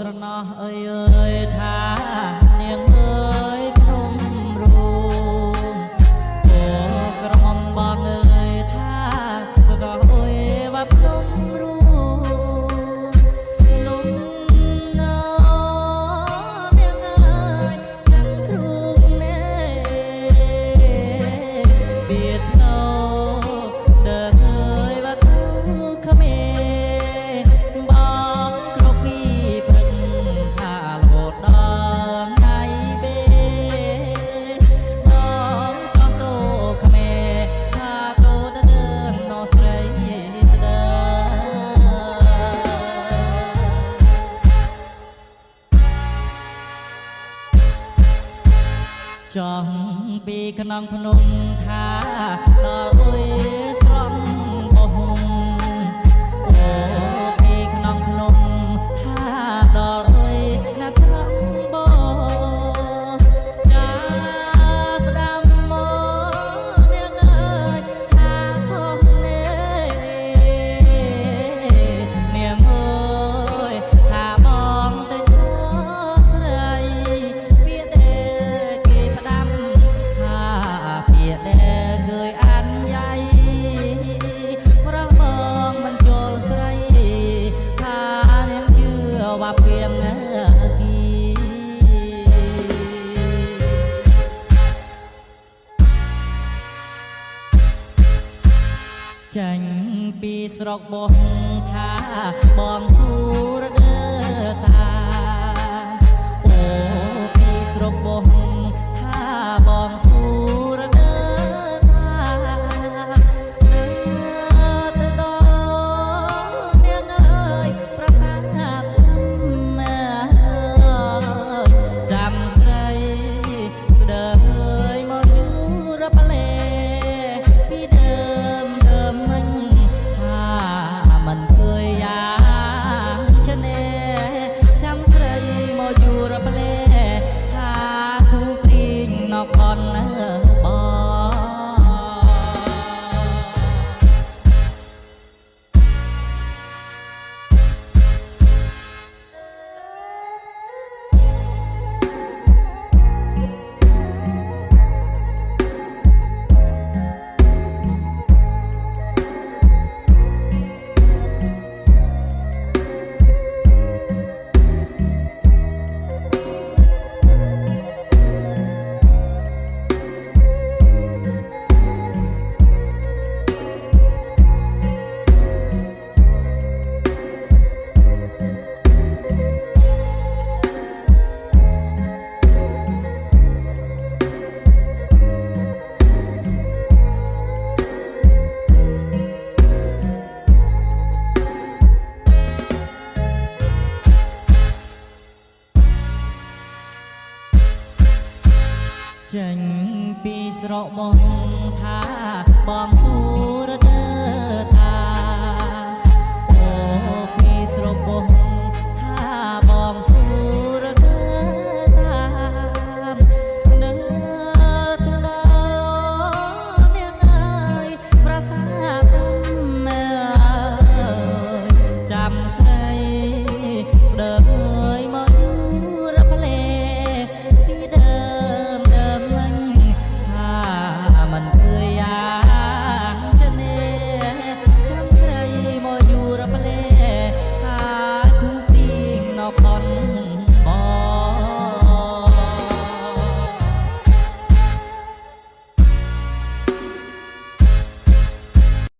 ស្រណោះអើយថានាងអើយភ្នំរូងអូក្រហមបងអើយថាស្រណោះអើយว่าភ្នំរូងនំណោនាងអើយចាំគ្រូងណែបៀតណោស្ដើងអើយว่าគ្រូក្មេចង់ពីខ្នងភ្នំថាដល់អុយស្រំបោះអូពីខ្នងភ្នំថាដល់អុយណាស្រំបោះចាផ្ដាំមកនាងអើយថាខុសនាងអើយថាបងទៅចោស្រីពីដែលឃើញអានយ៉ៃប្រោះបងមិនចូលស្រីថានាងជឿว่าព្រៀងគីចាញ់ពីស្រុកបោះថាបងស៊ូរដើតាអូពីស្រុកបោះថាបងស៊ូរចេញពីស្រកបងថាបងស៊ូ